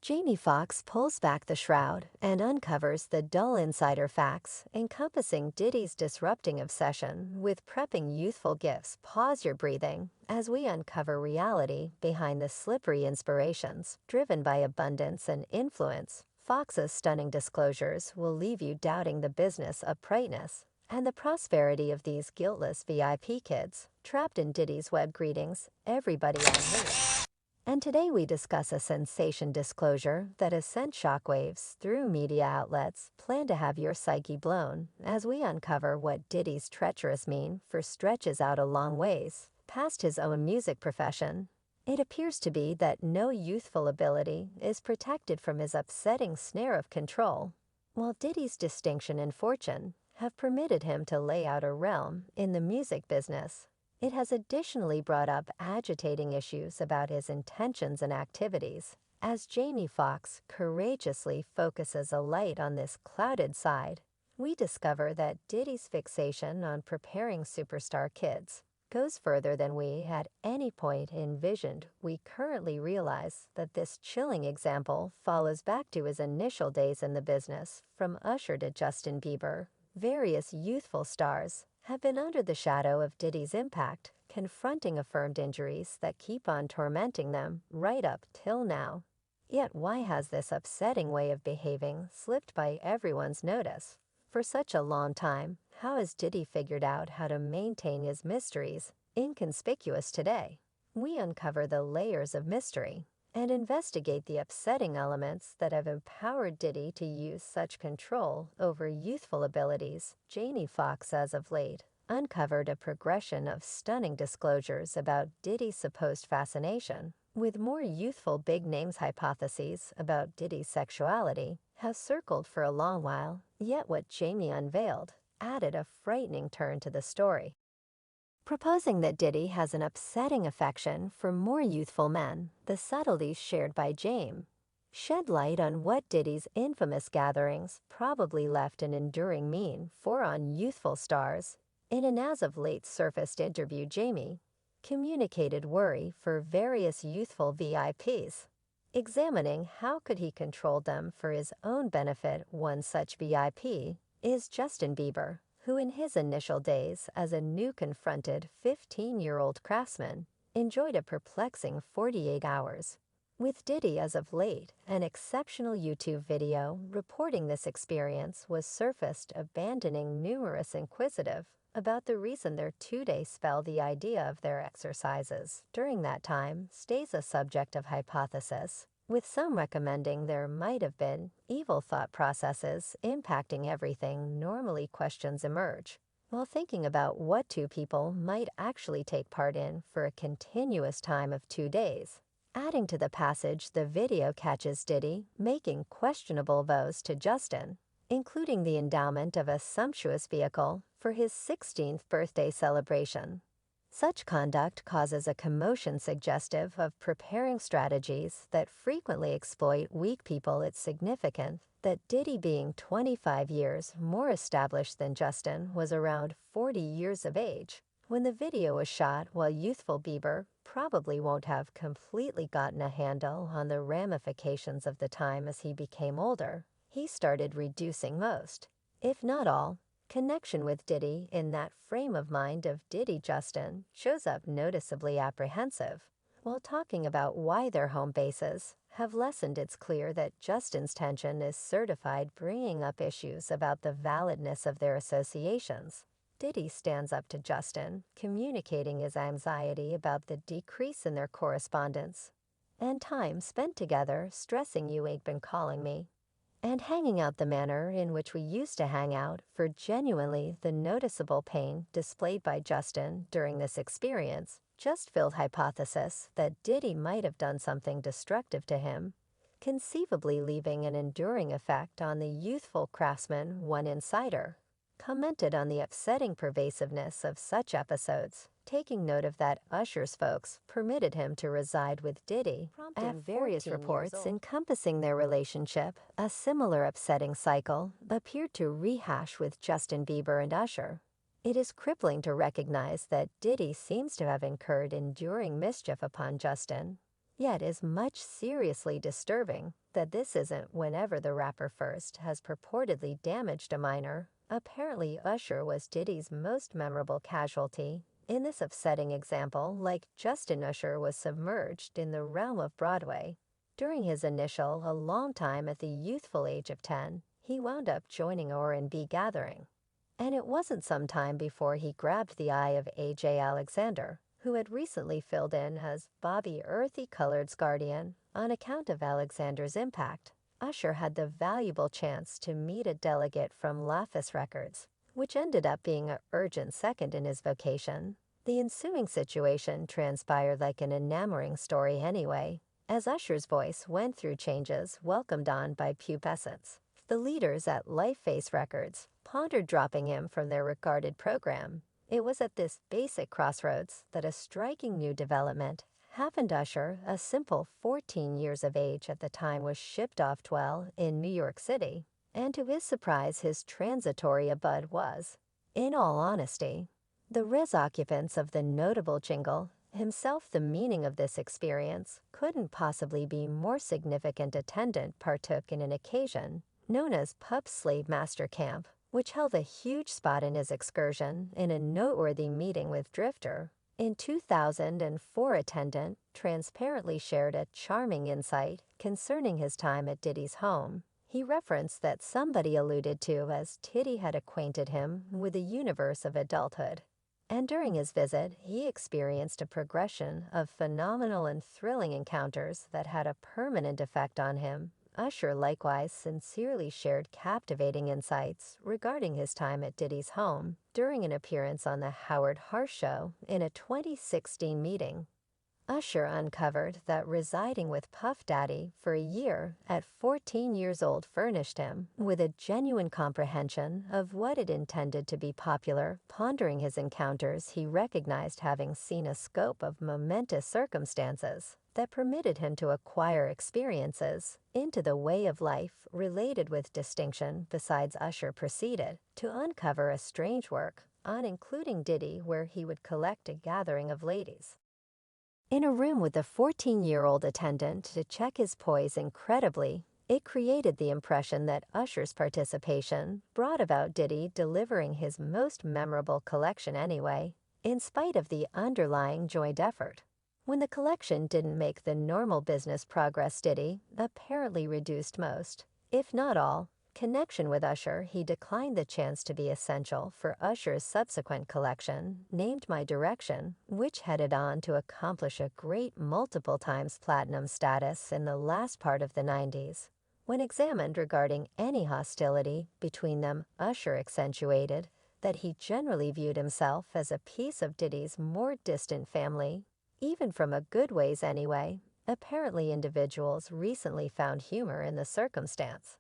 Jamie Foxx pulls back the shroud and uncovers the dull insider facts encompassing Diddy's disrupting obsession with prepping youthful gifts. Pause your breathing as we uncover reality behind the slippery inspirations driven by abundance and influence. Fox's stunning disclosures will leave you doubting the business uprightness and the prosperity of these guiltless VIP kids trapped in Diddy's web. Greetings, everybody on here. And today we discuss a sensation disclosure that has sent shockwaves through media outlets. Plan to have your psyche blown as we uncover what Diddy's treacherous mean for stretches out a long ways past his own music profession. It appears to be that no youthful ability is protected from his upsetting snare of control, while Diddy's distinction and fortune have permitted him to lay out a realm in the music business. It has additionally brought up agitating issues about his intentions and activities, as Jamie Foxx courageously focuses a light on this clouded side. We discover that Diddy's fixation on preparing superstar kids goes further than we at any point envisioned. We currently realize that this chilling example follows back to his initial days in the business. From Usher to Justin Bieber, various youthful stars have been under the shadow of Diddy's impact, confronting affirmed injuries that keep on tormenting them right up till now. Yet why has this upsetting way of behaving slipped by everyone's notice for such a long time? How has Diddy figured out how to maintain his mysteries inconspicuous today? We uncover the layers of mystery and investigate the upsetting elements that have empowered Diddy to use such control over youthful abilities. Jamie Foxx, as of late, uncovered a progression of stunning disclosures about Diddy's supposed fascination with more youthful big names. Hypotheses about Diddy's sexuality have circled for a long while, yet what Jamie unveiled added a frightening turn to the story, proposing that Diddy has an upsetting affection for more youthful men. The subtleties shared by James shed light on what Diddy's infamous gatherings probably left an enduring mean for on youthful stars. In an as-of-late surfaced interview, Jamie communicated worry for various youthful VIPs, examining how could he control them for his own benefit. One such VIP is Justin Bieber, who in his initial days as a new confronted 15-year-old craftsman enjoyed a perplexing 48 hours with Diddy. As of late, an exceptional YouTube video reporting this experience was surfaced, abandoning numerous inquisitive about the reason their two-day spell. The idea of their exercises during that time stays a subject of hypothesis, with some recommending there might have been evil thought processes impacting everything. Normally questions emerge while thinking about what two people might actually take part in for a continuous time of 2 days. Adding to the passage, the video catches Diddy making questionable vows to Justin, including the endowment of a sumptuous vehicle for his 16th birthday celebration. Such conduct causes a commotion suggestive of preparing strategies that frequently exploit weak people. It's significant that Diddy, being 25 years more established than Justin, was around 40 years of age when the video was shot, while youthful Bieber probably won't have completely gotten a handle on the ramifications of the time. As he became older, he started reducing most, if not all, connection with Diddy. In that frame of mind of Diddy, Justin shows up noticeably apprehensive while talking about why their home bases have lessened. It's clear that Justin's tension is certified, bringing up issues about the validness of their associations. Diddy stands up to Justin, communicating his anxiety about the decrease in their correspondence and time spent together, stressing, "You ain't been calling me," and hanging out the manner in which we used to hang out. For genuinely the noticeable pain displayed by Justin during this experience just filled hypothesis that Diddy might have done something destructive to him, conceivably leaving an enduring effect on the youthful craftsman. One insider commented on the upsetting pervasiveness of such episodes, taking note of that Usher's folks permitted him to reside with Diddy, prompting various reports encompassing their relationship. A similar upsetting cycle appeared to rehash with Justin Bieber and Usher. It is crippling to recognize that Diddy seems to have incurred enduring mischief upon Justin, Yet is much seriously disturbing that this isn't whenever the rapper first has purportedly damaged a minor. Apparently Usher was Diddy's most memorable casualty. In this upsetting example, like Justin, Usher was submerged in the realm of Broadway. During his initial, a long time at the youthful age of 10, he wound up joining a R&B gathering. And it wasn't some time before he grabbed the eye of A.J. Alexander, who had recently filled in as Bobby Earthy Colored's guardian on account of Alexander's impact. Usher had the valuable chance to meet a delegate from Lafis Records, which ended up being an urgent second in his vocation. The ensuing situation transpired like an enamoring story anyway, as Usher's voice went through changes welcomed on by pubescents. The leaders at Lifeface Records pondered dropping him from their regarded program. It was at this basic crossroads that a striking new development happened. Usher, a simple 14 years of age at the time, was shipped off to Well in New York City, and to his surprise his transitory abode was, in all honesty, the res occupants of the notable jingle. Himself the meaning of this experience couldn't possibly be more significant. Attendant partook in an occasion known as Pup Slave Master Camp, which held a huge spot in his excursion in a noteworthy meeting with Drifter. In 2004, attendant transparently shared a charming insight concerning his time at Diddy's home. He referenced that somebody alluded to as Diddy had acquainted him with the universe of adulthood. And during his visit, he experienced a progression of phenomenal and thrilling encounters that had a permanent effect on him. Usher likewise sincerely shared captivating insights regarding his time at Diddy's home during an appearance on The Howard Hart Show in a 2016 meeting. Usher uncovered that residing with Puff Daddy for a year at 14 years old furnished him with a genuine comprehension of what it intended to be popular. Pondering his encounters, he recognized having seen a scope of momentous circumstances that permitted him to acquire experiences into the way of life related with distinction. Besides, Usher proceeded to uncover a strange work on including Diddy, where he would collect a gathering of ladies in a room with a 14-year-old attendant to check his poise. Incredibly, it created the impression that Usher's participation brought about Diddy delivering his most memorable collection anyway, in spite of the underlying joint effort. When the collection didn't make the normal business progress, Diddy apparently reduced most, if not all, connection with Usher. He declined the chance to be essential for Usher's subsequent collection, named My Direction, which headed on to accomplish a great multiple times platinum status in the last part of the 90s. When examined regarding any hostility between them, Usher accentuated that he generally viewed himself as a piece of Diddy's more distant family, even from a good ways anyway. Apparently individuals recently found humor in the circumstance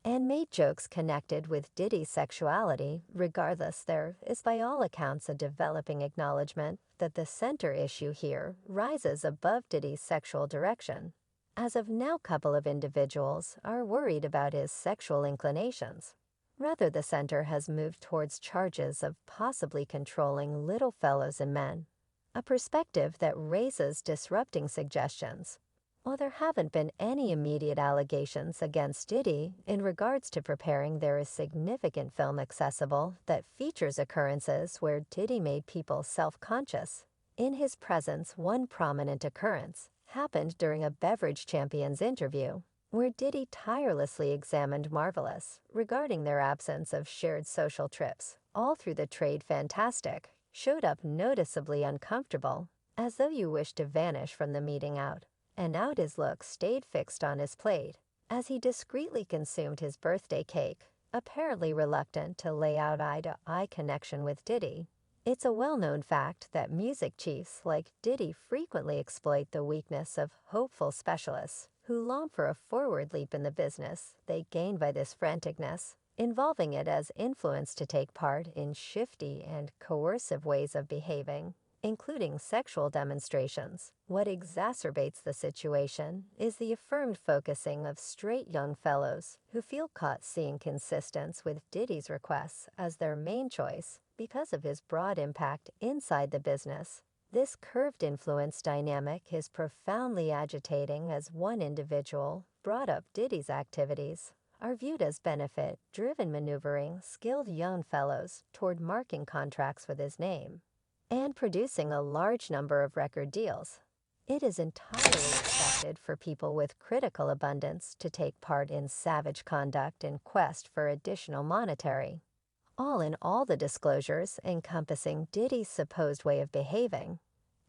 and made jokes connected with Diddy's sexuality. Regardless, there is by all accounts a developing acknowledgement that the center issue here rises above Diddy's sexual direction. As of now, a couple of individuals are worried about his sexual inclinations. Rather, the center has moved towards charges of possibly controlling little fellows and men, a perspective that raises disrupting suggestions. While there haven't been any immediate allegations against Diddy in regards to preparing, there is significant film accessible that features occurrences where Diddy made people self-conscious in his presence. One prominent occurrence happened during a Beverage Champions interview, where Diddy tirelessly examined Marvelous regarding their absence of shared social trips all through the trade. Fantastic showed up noticeably uncomfortable, as though you wished to vanish from the meeting out. And out his look stayed fixed on his plate as he discreetly consumed his birthday cake, apparently reluctant to lay out eye-to-eye connection with Diddy. It's a well-known fact that music chiefs like Diddy frequently exploit the weakness of hopeful specialists who long for a forward leap in the business they gain by this franticness, involving it as influence to take part in shifty and coercive ways of behaving, including sexual demonstrations. What exacerbates the situation is the affirmed focusing of straight young fellows who feel caught seeing consistence with Diddy's requests as their main choice because of his broad impact inside the business. This curved influence dynamic is profoundly agitating as one individual brought up Diddy's activities are viewed as benefit-driven maneuvering skilled young fellows toward marking contracts with his name and producing a large number of record deals. It is entirely expected for people with critical abundance to take part in savage conduct in quest for additional monetary. All in all, the disclosures encompassing Diddy's supposed way of behaving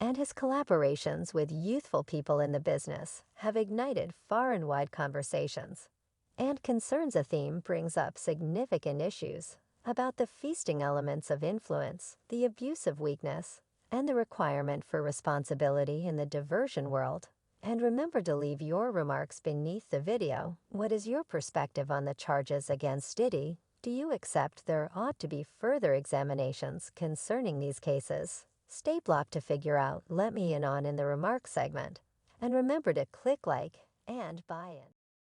and his collaborations with youthful people in the business have ignited far and wide conversations and concerns. A theme brings up significant issues about the feasting elements of influence, the abuse of weakness, and the requirement for responsibility in the diversion world. And remember to leave your remarks beneath the video. What is your perspective on the charges against Diddy? Do you accept there ought to be further examinations concerning these cases? Stay blocked to figure out. Let me in on in the remarks segment. And remember to click like and buy in.